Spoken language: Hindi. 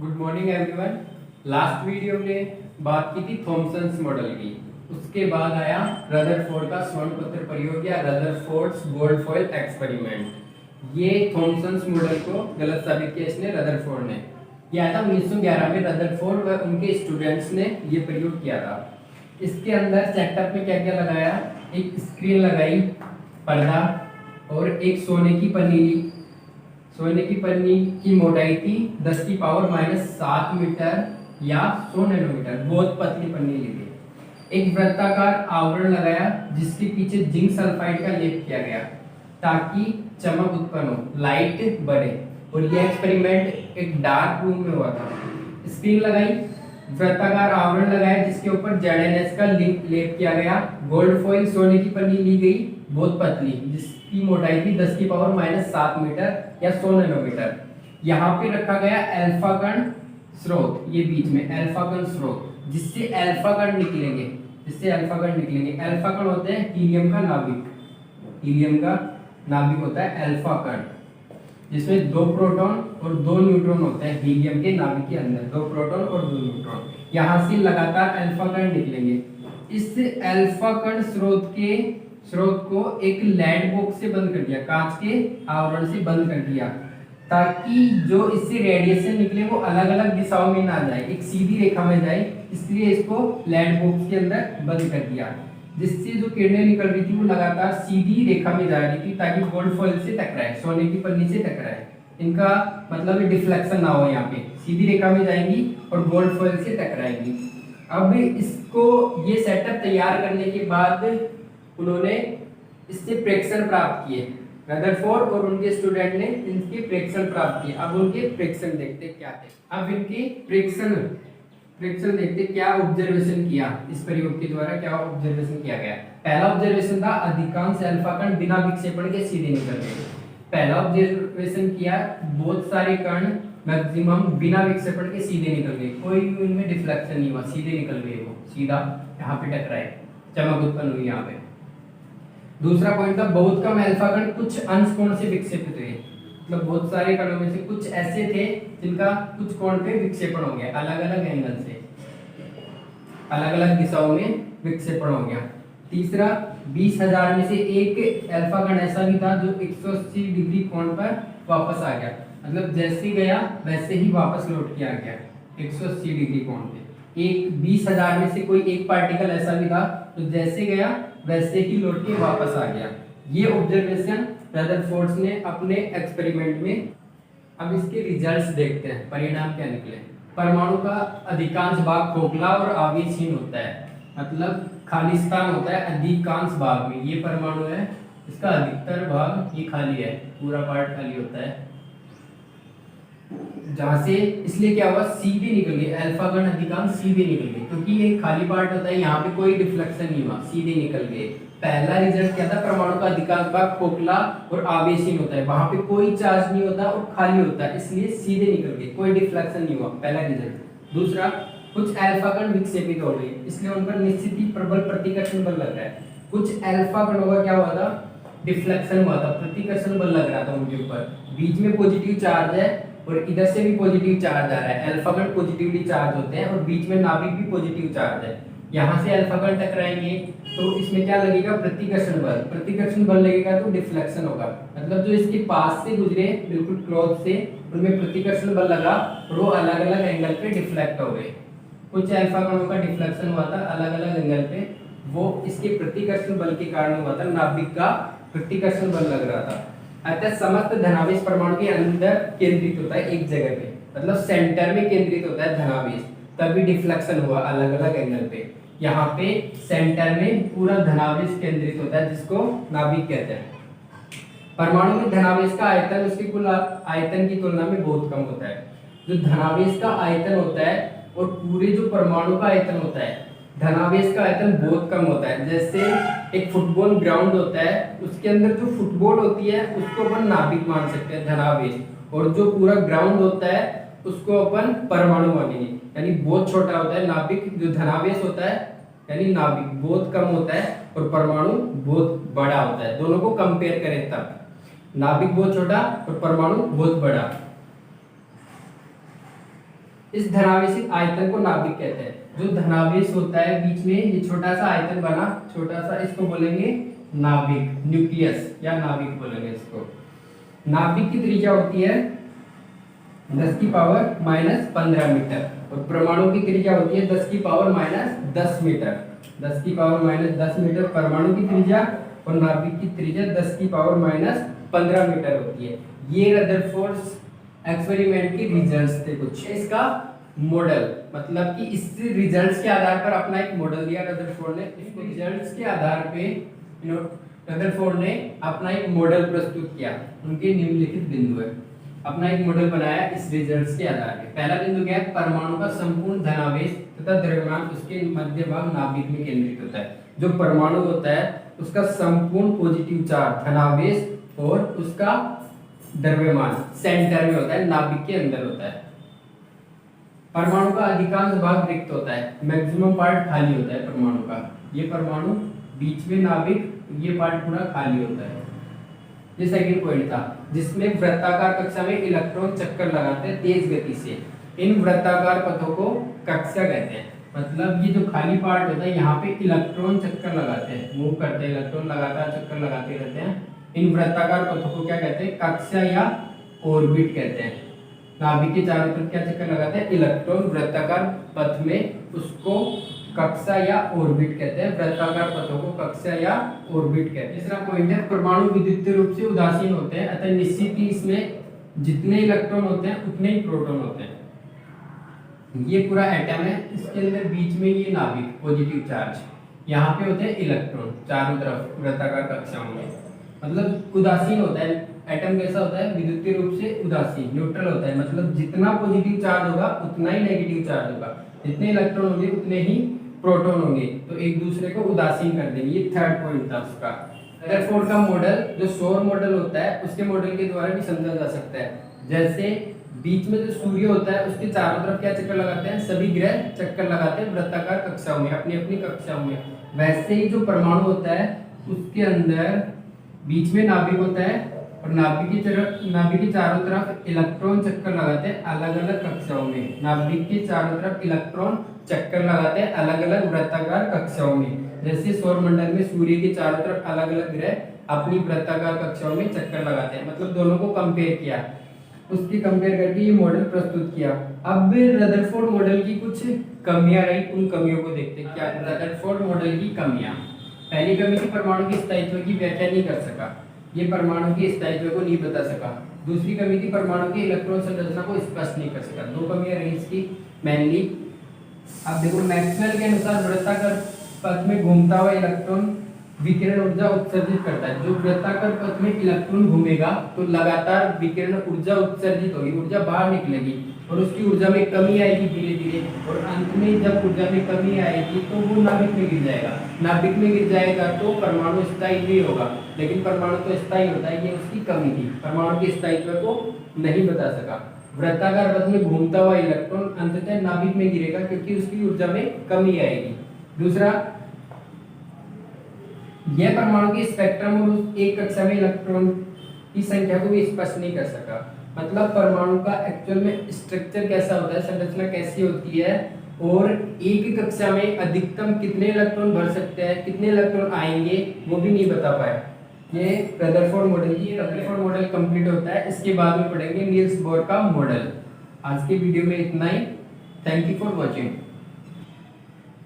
Good morning everyone. Last video में बात की थी थॉमसन्स मॉडल की। उसके बाद आया रदरफोर्ड का स्वर्ण पत्र प्रयोग या रदरफोर्ड्स गोल्ड फॉइल एक्सपेरिमेंट। ये थॉमसन्स मॉडल को गलत साबित किया इसने, रदरफोर्ड ने। ये आया था 1911 में। रदरफोर्ड व उनके स्टूडेंट्स ने ये प्रयोग किया था। इसके अंदर सेटअप में क्या क्या लगाया, एक स्क्रीन लगाई, पर्दा और एक सोने की पन्नी ली। सोने की पन्नी की मोटाई थी 10⁻⁷ मीटर या 100 नैनोमीटर। बहुत पतली पन्नी ली थी। एक वृत्ताकार आवरण लगाया जिसके पीछे जिंक सल्फाइड का लेप किया गया ताकि चमक उत्पन्न हो, लाइट बढ़े। और यह एक्सपेरिमेंट एक डार्क रूम में हुआ था। स्क्रीन लगाई, वृत्ताकार आवरण लगाया जिसके ऊपर ZNS का लेप किया गया। गोल्ड फॉइल सोने की पन्नी ली गई, बहुत पतली, जिसकी मोटाई थी 10⁻⁷ मीटर या 100 नैनोमीटर। यहाँ पे रखा गया अल्फा कण स्रोत, ये बीच में अल्फा कण स्रोत, जिससे अल्फा कण निकलेंगे। अल्फा कण होते हैं हीलियम का नाभिक। हीलियम का नाभिक होता है अल्फा कण, जिसमें 2 प्रोटॉन और 2 न्यूट्रॉन होते हैं। हीलियम के नाभिक के अंदर 2 प्रोटॉन और 2 न्यूट्रॉन। यहाँ से लगातार अल्फा कण निकलेंगे। इस अल्फा कण स्रोत को एक लेड बॉक्स से बंद कर दिया, कांच के आवरण से बंद कर दिया, ताकि जो इससे रेडिएशन निकले वो अलग अलग दिशाओं में ना जाए, एक सीधी रेखा में जाए। इसलिए इसको लेड बॉक्स के अंदर बंद कर दिया, जिससे जो किरणें निकल रही थी वो लगातार सीधी रेखा में जा रही थी, ताकि गोल्ड फॉइल से टकराए, सोने की पन्नी से टकराए। इनका मतलब डिफ्लेक्शन ना हो, यहाँ पे सीधी रेखा में जाएंगी और गोल्ड फॉइल से टकराएंगी। अब इसको ये सेटअप तैयार करने के बाद उन्होंने इससे प्रेक्षण प्राप्त किए। रदरफोर्ड और उनके स्टूडेंट ने इनके प्रेक्षण प्राप्त किए। अब उनके प्रेक्षण देखते क्या थे। अब इनके प्रेक्षण देखते क्या ऑब्जर्वेशन किया, इस प्रयोग के द्वारा क्या ऑब्जर्वेशन किया गया। पहला ऑब्जर्वेशन था अधिकांश अल्फा कण बिना विक्षेपण के सीधे निकल गए। पहला ऑब्जर्वेशन किया बहुत सारे कण मैक्सिमम बिना विक्षेपण के सीधे निकल गए, कोई उनमें डिफ्लेक्शन नहीं हुआ, सीधे निकल गए, वो सीधा यहाँ पे टकराए, चमक उत्पन्न हुई यहाँ पे। दूसरा पॉइंट था बहुत कम अल्फा कण कुछ अंश कोण से विक्षेपित हुए। मतलब बहुत सारे कणों में से कुछ ऐसे थे जिनका कुछ कोण पे विक्षेपण हो गया, अलग अलग एंगल से, अलग अलग दिशाओं में विक्षेपण हो गया। तीसरा 20,000 में से एक अल्फा कण ऐसा भी था जो 180 डिग्री कोण पर वापस आ गया। मतलब जैसे गया वैसे ही वापस लौट के आ गया 180 डिग्री कोण पे। एक 20,000 में से कोई एक पार्टिकल ऐसा भी था तो जैसे गया वैसे ही लौट के वापस आ गया। ये ऑब्जर्वेशन रदरफोर्ड ने अपने एक्सपेरिमेंट में। अब इसके रिजल्ट्स देखते हैं, परिणाम क्या निकले। परमाणु का अधिकांश भाग खोखला और आवेशहीन होता है, मतलब खाली स्थान होता है अधिकांश भाग में। ये परमाणु है, इसका अधिकतर भाग ये खाली है, पूरा पार्ट खाली होता है। जहां से इसलिए क्या हुआ, सीधे निकल गए, अल्फा कण अधिकांश सीधे निकल गए, क्योंकि ये खाली पार्ट होता है, यहाँ पे कोई डिफ्लेक्शन नहीं हुआ, सीधे निकल गए। पहला रिजल्ट क्या था, परमाणु का अधिकांश भाग खोखला और आवेशहीन होता है, वहां पे कोई चार्ज नहीं होता और खाली होता है, इसलिए सीधे निकल गए, कोई डिफ्लेक्शन नहीं हुआ, पहला रिजल्ट। दूसरा, कुछ अल्फा कण विक्षेपित हो गए, इसलिए उन पर निश्चित ही प्रबल प्रतिकर्षण बल लग रहा है। कुछ अल्फा कणों का क्या हुआ था, डिफ्लेक्शन हुआ था, प्रतिकर्षण बल लग रहा था उनके ऊपर। बीच में पॉजिटिव चार्ज है और इधर से भी पॉजिटिव चार्ज आ रहा है, अल्फा कण पॉजिटिवली चार्ज होते हैं और बीच में नाभिक भी पॉजिटिव चार्ज है। यहाँ से अल्फा कण टकराएंगे तो इसमें क्या लगेगा, प्रतिकर्षण बल। प्रतिकर्षण बल लगेगा तो डिफ्लेक्शन होगा, मतलब जो इसके पास से गुजरे बिल्कुल क्लोज से, उनमें प्रतिकर्षण बल लगा और वो अलग अलग एंगल पे डिफ्लेक्ट हो गए। कुछ अल्फा कणों का डिफ्लेक्शन हुआ था अलग अलग एंगल पे, वो इसके प्रतिकर्षण बल के कारण हुआ था, नाभिक का प्रतिकर्षण बल लग रहा था। अतः समस्त धनावेश परमाणु के अंदर केंद्रित होता है एक जगह पे, मतलब सेंटर में केंद्रित होता है धनावेश, तभी डिफ्लेक्शन हुआ अलग अलग एंगल पे। यहाँ पे सेंटर में पूरा धनावेश केंद्रित होता है, जिसको नाभिक कहते हैं। परमाणु में धनावेश का आयतन उसके कुल आयतन की तुलना में बहुत कम होता है। जो धनावेश का आयतन होता है और पूरे जो परमाणु का आयतन होता है, धनावेश का आयतन बहुत कम होता है। जैसे एक फुटबॉल ग्राउंड होता है, उसके अंदर जो फुटबॉल होती है उसको अपन नाभिक मान सकते हैं, धनावेश, और जो पूरा ग्राउंड होता है उसको अपन परमाणु मानेंगे, यानी बहुत छोटा होता है नाभिक। जो धनावेश होता है यानी नाभिक बहुत कम होता है और परमाणु बहुत बड़ा होता है। दोनों को कंपेयर करें तब नाभिक बहुत छोटा और परमाणु बहुत बड़ा। इस धनावेशित आयतन को नाभिक कहते हैं। जो धनावेश होता है बीच में ये छोटा सा आयतन बना, छोटा सा, इसको बोलेंगे नाभिक, न्यूक्लियस या नाभिक बोलेंगे इसको। नाभिक की त्रिज्या होती है 10 की पावर माइनस 15 मीटर और परमाणु की त्रिज्या होती है 10 की पावर माइनस 10 मीटर। 10 की पावर माइनस 10 मीटर परमाणु की त्रिज्या और नाभिक की त्रिज्या 10 की पावर माइनस 15 मीटर होती है। ये रदरफोर्ड एक्सपेरिमेंट के रिजल्ट्स थे कुछ। इसका मॉडल, मतलब कि इस रिजल्ट्स के आधार पर अपना एक मॉडल दिया रदरफोर्ड ने। इस रिजल्ट्स के आधार पे रदरफोर्ड ने अपना एक मॉडल प्रस्तुत किया। उनके निम्नलिखित बिंदु है, अपना एक मॉडल बनाया इस रिजल्ट्स के आधार पे। पहला बिंदु क्या है, परमाणु का संपूर्ण धनावेश तथा द्रव्यमान उसके मध्य भाग नाभिक में केंद्रित होता है। जो परमाणु होता है उसका संपूर्ण पॉजिटिव चार्ज धनावेश और उसका द्रव्यमान सेंटर में होता है, नाभिक के अंदर होता है। परमाणु का अधिकांश भाग रिक्त होता है, मैक्सिमम पार्ट खाली होता है परमाणु का। ये परमाणु बीच में नाभिक, ये पार्ट पूरा खाली होता है। ये सेकंड पॉइंट था, जिसमें वृत्ताकार कक्षा में इलेक्ट्रॉन चक्कर लगाते हैं तेज गति से। इन वृत्ताकार पथों को कक्षा कहते हैं। मतलब ये जो खाली पार्ट होता है यहाँ पे इलेक्ट्रॉन चक्कर लगाते हैं, मूव करते हैं, इलेक्ट्रॉन लगातार चक्कर लगाते रहते हैं। इन वृत्ताकार पथों को क्या कहते हैं, कक्षा या ऑर्बिट कहते हैं। नाभिक के चारों तरफ क्या चक्कर लगाते हैं, इलेक्ट्रॉन वृत्ताकार पथ में, उसको कक्षा या ऑर्बिट कहते हैं। वृत्ताकार पथों को कक्षा या ऑर्बिट कहते हैं। तीसरा पॉइंट है, परमाणु विद्युतीय रूप से उदासीन होते हैं, अतः निश्चित ही इसमें जितने इलेक्ट्रॉन होते हैं उतने ही प्रोटॉन होते हैं। ये पूरा एटम है, इसके अंदर बीच में ये नाभिक पॉजिटिव चार्ज, यहाँ पे होते हैं इलेक्ट्रॉन चारों तरफ वृत्ताकार कक्षाओं में। मतलब उदासीन होता है एटम। कैसा होता है, विद्युतीय रूप से उदासीन, न्यूट्रल होता है। मतलब जितना पॉजिटिव चार्ज होगा उतना ही नेगेटिव चार्ज होगा, जितने इलेक्ट्रॉन होंगे उतने ही प्रोटॉन होंगे, तो एक दूसरे को उदासीन कर देंगे। ये थर्ड पॉइंट था उसका। रदरफोर्ड का मॉडल जो सौर मॉडल होता है उसके मॉडल के द्वारा भी समझा जा सकता है। जैसे बीच में जो सूर्य होता है उसके चारों तरफ क्या चक्कर लगाते हैं, सभी ग्रह चक्कर लगाते हैं वृत्ताकार कक्षाओं में, अपनी अपनी कक्षाओं में। वैसे ही जो परमाणु होता है उसके अंदर बीच में नाभिक होता है और नाभिक के चारों तरफ इलेक्ट्रॉन चक्कर लगाते हैं अलग अलग कक्षाओं में। नाभिक के चारों तरफ इलेक्ट्रॉन चक्कर लगाते हैं अलग अलग वृत्ताकार कक्षाओं में। जैसे सौर मंडल में सूर्य के चारों तरफ अलग अलग ग्रह अपनी वृत्ताकार कक्षाओं में चक्कर लगाते हैं। मतलब दोनों को कंपेयर किया, उसकी कंपेयर करके ये मॉडल प्रस्तुत किया। अब रदरफोर्ड मॉडल की कुछ कमियां रही, उन कमियों को देखते हैं। क्या रदरफोर्ड मॉडल की कमियां, पहली कमी थी परमाणु के स्थायित्व की व्याख्या नहीं कर सका, ये परमाणु के स्थायित्व को नहीं बता सका। दूसरी कमी थी परमाणु के इलेक्ट्रॉन संरचना को स्पष्ट नहीं कर सका। दो कमियां रही इसकी मेनली। अब देखो मैक्सवेल के अनुसार वृत्ताकार पथ में घूमता हुआ इलेक्ट्रॉन विकिरण ऊर्जा उत्सर्जित करता है। जो वृत्ताकार पथ में इलेक्ट्रॉन घूमेगा तो लगातार विकिरण ऊर्जा उत्सर्जित होगी, ऊर्जा बाहर निकलेगी और उसकी ऊर्जा में कमी आएगी धीरे धीरे, और अंत में जब ऊर्जा में कमी आएगी तो वो नाभिक में गिर जाएगा। नाभिक में गिर जाएगा तो परमाणु स्थायी नहीं होगा, लेकिन परमाणु तो स्थायी होता है, ये उसकी कमी थी। परमाणु के स्थायित्व को नहीं बता सका। वृत्ताकार पथ में घूमता हुआ इलेक्ट्रॉन अंततः नाभिक में गिरेगा क्योंकि उसकी ऊर्जा में कमी आएगी। दूसरा, यह परमाणु के स्पेक्ट्रम और उस एक कक्षा में इलेक्ट्रॉन की संख्या को भी स्पष्ट नहीं कर सका। मतलब परमाणु का एक्चुअल में स्ट्रक्चर कैसा होता है, संरचना कैसी होती है, और एक कक्षा में अधिकतम कितने इलेक्ट्रॉन भर सकते हैं, कितने इलेक्ट्रॉन आएंगे, वो भी नहीं बता पाए। ये रदरफोर्ड मॉडल, ये रदरफोर्ड मॉडल कंप्लीट होता है। इसके बाद में पढ़ेंगे नील्स बोर का मॉडल। आज के वीडियो में इतना ही। Thank you for watching.